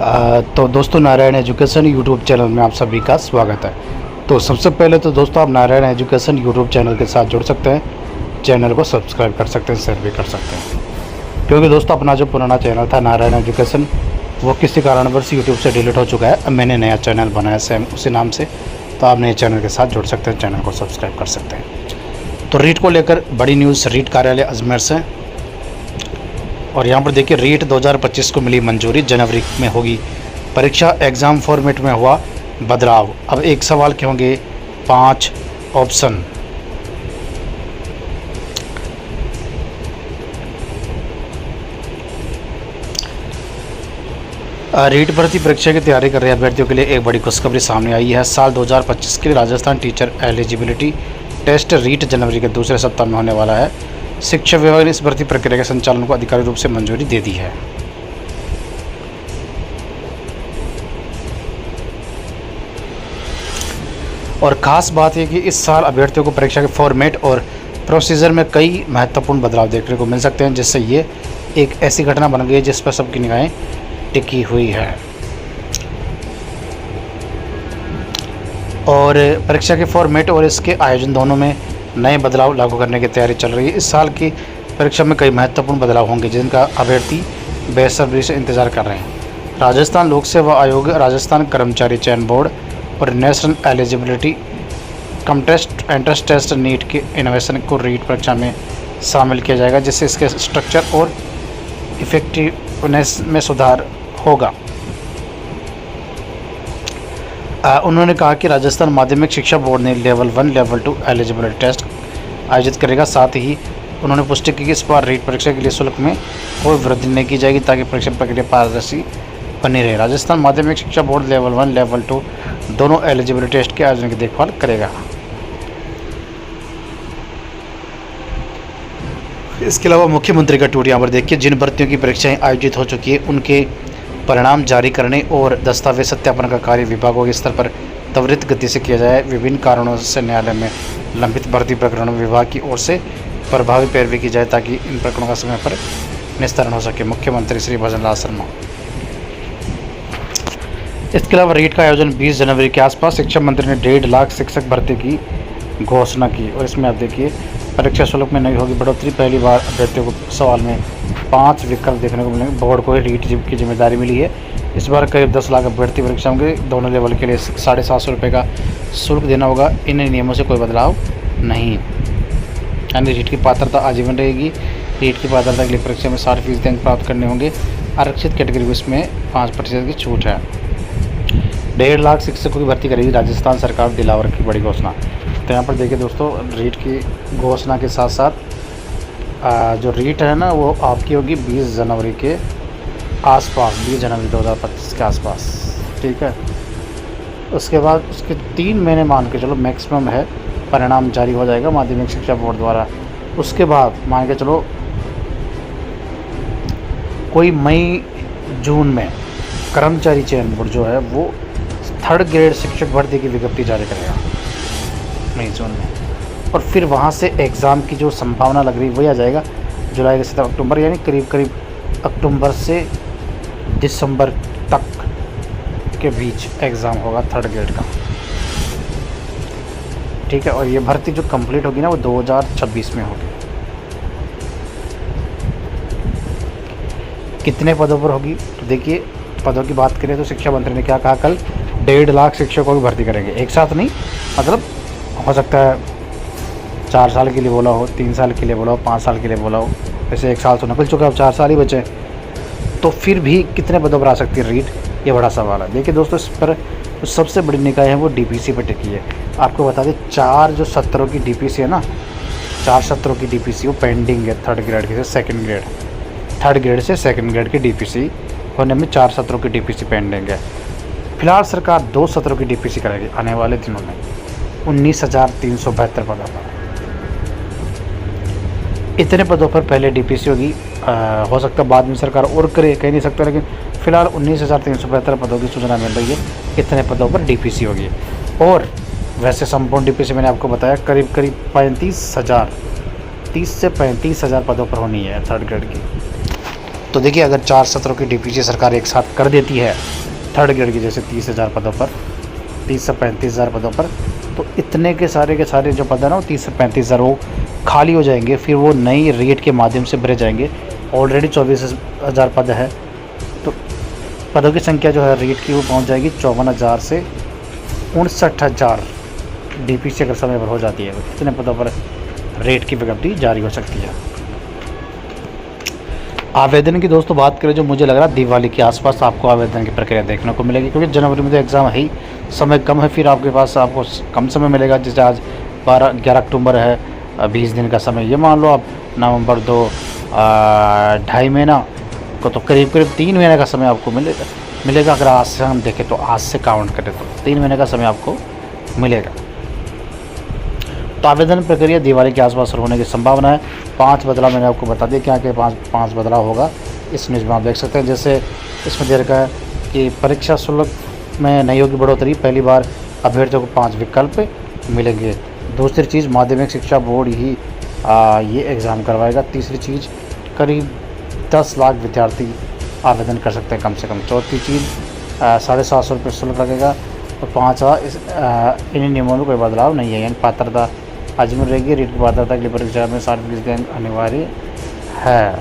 तो दोस्तों, Narayan education YouTube channel में आप सभी का स्वागत है। तो सबसे पहले तो दोस्तों, आप नारायण एजुकेशन यूट्यूब चैनल के साथ जुड़ सकते हैं, चैनल को सब्सक्राइब कर सकते हैं, शेयर भी कर सकते हैं। क्योंकि दोस्तों, अपना जो पुराना चैनल था नारायण एजुकेशन, वो किसी कारणवश यूट्यूब से डिलीट हो चुका है। अब मैंने नया चैनल बनाया सेम उसी नाम से, तो आप नए चैनल के साथ जुड़ सकते हैं, चैनल को सब्सक्राइब कर सकते हैं। तो रीट को लेकर बड़ी न्यूज़ रीट कार्यालय अजमेर से, और यहाँ पर देखिए रीट 2025 को मिली मंजूरी, जनवरी में होगी परीक्षा। एग्ज़ाम फॉर्मेट में हुआ बदलाव, अब एक सवाल के होंगे 5 ऑप्शन। रीट भर्ती परीक्षा की तैयारी कर रहे अभ्यर्थियों के लिए एक बड़ी खुशखबरी सामने आई है। साल 2025 के लिए Rajasthan teacher eligibility test REET जनवरी के दूसरे सप्ताह में होने वाला है। शिक्षा विभाग ने इस भर्ती प्रक्रिया के संचालन को आधिकारिक रूप से मंजूरी दे दी है। और ख़ास बात है कि इस साल अभ्यर्थियों को परीक्षा के फॉर्मेट और प्रोसीजर में कई महत्वपूर्ण बदलाव देखने को मिल सकते हैं, जिससे ये एक ऐसी घटना बन गई है जिस पर सबकी निगाहें टिकी हुई है। और परीक्षा के फॉर्मेट और इसके आयोजन दोनों में नए बदलाव लागू करने की तैयारी चल रही है। इस साल की परीक्षा में कई महत्वपूर्ण बदलाव होंगे जिनका अभ्यर्थी बेसब्री से इंतजार कर रहे हैं। राजस्थान लोक सेवा आयोग, राजस्थान कर्मचारी चयन बोर्ड और national eligibility contest entrance test NEET के इनोवेशन को रीट परीक्षा में शामिल किया जाएगा, जिससे इसके स्ट्रक्चर और इफेक्टिवनेस में सुधार होगा। उन्होंने कहा कि राजस्थान माध्यमिक शिक्षा बोर्ड ने लेवल 1, लेवल 2 एलिजिबिलिटी टेस्ट आयोजित करेगा। साथ ही उन्होंने पुष्टि की कि इस बार रीट परीक्षा के लिए शुल्क में कोई वृद्धि नहीं की जाएगी, ताकि परीक्षा प्रक्रिया पारदर्शी बनी रहे। राजस्थान माध्यमिक शिक्षा बोर्ड लेवल 1, लेवल 2 दोनों एलिजिबिलिटी टेस्ट के आयोजन की देखभाल करेगा। इसके अलावा मुख्यमंत्री का ट्वीट यहाँ पर देखिए, जिन भर्तियों की परीक्षाएं आयोजित हो चुकी है उनके परिणाम जारी करने और दस्तावेज सत्यापन का कार्य विभागों के स्तर पर त्वरित गति से किया जाए। विभिन्न कारणों से न्यायालय में लंबित भर्ती प्रकरणों विभाग की ओर से प्रभावी पैरवी की जाए, ताकि इन प्रकरणों का समय पर निस्तारण हो सके। मुख्यमंत्री श्री भजन लाल शर्मा। इसके अलावा रीट का आयोजन 20 जनवरी के आसपास, शिक्षा मंत्री ने 1.5 लाख शिक्षक भर्ती की घोषणा की। और इसमें आप देखिए परीक्षा शुल्क में नहीं होगी बढ़ोतरी। पहली बार अभ्यर्थियों को सवाल में 5 विकल्प देखने को मिलेंगे। बोर्ड को रीट की जिम्मेदारी मिली है। इस बार करीब 10 लाख अभ्यर्थी परीक्षा होंगे। दोनों लेवल के लिए 750 रुपये का शुल्क देना होगा। इन नियमों से कोई बदलाव नहीं, यानी रीट की पात्रता आजीवन रहेगी। रीट की पात्रता के लिए परीक्षा में 60% अंक प्राप्त करने होंगे। आरक्षित कैटेगरी में इसमें 5% की छूट है। 1.5 लाख शिक्षकों की भर्ती करेगी राजस्थान सरकार, दिलावर की बड़ी घोषणा। तो यहाँ पर देखिए दोस्तों, रीट की घोषणा के साथ साथ जो रीट है ना, वो आपकी होगी 20 जनवरी के आसपास, 20 जनवरी 2025 के आसपास, ठीक है। उसके बाद उसके 3 महीने मान के चलो मैक्सिमम है, परिणाम जारी हो जाएगा माध्यमिक शिक्षा बोर्ड द्वारा। उसके बाद मान के चलो कोई मई जून में कर्मचारी चयन बोर्ड जो है वो 3rd ग्रेड शिक्षक भर्ती की विज्ञप्ति जारी करेगा मई जून में। और फिर वहाँ से एग्ज़ाम की जो संभावना लग रही है वही आ जाएगा जुलाई से अक्टूबर, यानी करीब करीब अक्टूबर से दिसंबर तक के बीच एग्ज़ाम होगा 3rd ग्रेड का, ठीक है। और ये भर्ती जो कंप्लीट होगी ना वो 2026 में होगी। कितने पदों पर होगी तो देखिए, पदों की बात करें तो शिक्षा मंत्री ने क्या कहा कल, 1.5 लाख शिक्षकों की भर्ती करेंगे। एक साथ नहीं, मतलब हो सकता है 4 साल के लिए बोला हो, 3 साल के लिए बोला हो, 5 साल के लिए बोला हो। वैसे 1 साल तो निकल चुका है, अब 4 साल ही बचे, तो फिर भी कितने पदों पर आ सकती है रीट, ये बड़ा सवाल है। देखिए दोस्तों, इस पर सबसे बड़ी निकाय है वो डीपीसी पर टिकी है। आपको बता दें 4 जो सत्रों की डीपीसी है ना, 4 सत्रों की डीपीसी वो पेंडिंग है 3rd ग्रेड की से 2nd ग्रेड, 3rd ग्रेड से 2nd ग्रेड की डीपीसी होने में 4 सत्रों की डीपीसी पेंडिंग है। फिलहाल सरकार 2 सत्रों की डीपीसी करेगी आने वाले दिनों में, 19,372 पदों पर। इतने पदों पर पहले डीपीसी होगी, हो सकता है बाद में सरकार और करे, कह नहीं सकता, लेकिन फिलहाल 19,372 पदों की सूचना मिल रही है। इतने पदों पर डीपीसी होगी। और वैसे संपूर्ण डीपीसी मैंने आपको बताया करीब करीब 35,000, 30 से 35,000 पदों पर होनी है 3rd ग्रेड की। तो देखिए, अगर 4 सत्रों की डीपीसी सरकार एक साथ कर देती है थर्ड ग्रेड की, जैसे 30,000 पदों पर, 30 से 35,000 पदों पर, तो इतने के सारे जो पद है ना, वो 30 से 35,000 वो खाली हो जाएंगे। फिर वो नई रेट के माध्यम से भरे जाएंगे। ऑलरेडी 24,000 पद है, तो पदों की संख्या जो है रेट की वो पहुंच जाएगी 54,000 से 59,000 डीपीसी अगर समय पर हो जाती है। इतने पदों पर रेट की विज्ञप्ति जारी हो सकती है। आवेदन की दोस्तों बात करें, जो मुझे लग रहा है दिवाली के आसपास आपको आवेदन की प्रक्रिया देखने को मिलेगी, क्योंकि जनवरी में तो एग्ज़ाम है ही, समय कम है, फिर आपके पास आपको कम समय मिलेगा। जैसे आज 11 अक्टूबर है, 20 दिन का समय, ये मान लो आप नवंबर 2 ढाई महीना को, तो करीब 3 महीने का समय आपको मिलेगा। अगर आज से हम देखें तो, आज से काउंट करें तो 3 महीने का समय आपको मिलेगा। तो आवेदन प्रक्रिया दिवाली के आसपास शुरू होने की संभावना है। 5 बदलाव मैंने आपको बता दिया, क्या कि 5 बदलाव होगा इस न्यूज़ में, आप देख सकते हैं। जैसे इसमें दे रखा है कि परीक्षा शुल्क में नहीं होगी बढ़ोतरी, पहली बार अभ्यर्थियों को 5 विकल्प मिलेंगे। दूसरी चीज़, माध्यमिक शिक्षा बोर्ड ही ये एग्ज़ाम करवाएगा। तीसरी चीज़, करीब 10 लाख विद्यार्थी आवेदन कर सकते हैं कम से कम। चौथी चीज़, 750 रुपये शुल्क लगेगा। और 5वां, इन नियमों में कोई बदलाव नहीं है, यानी पात्रता अजमेर रहेगी। रीट की पात्रता के लिए परीक्षा में 60% अंक अनिवार्य है।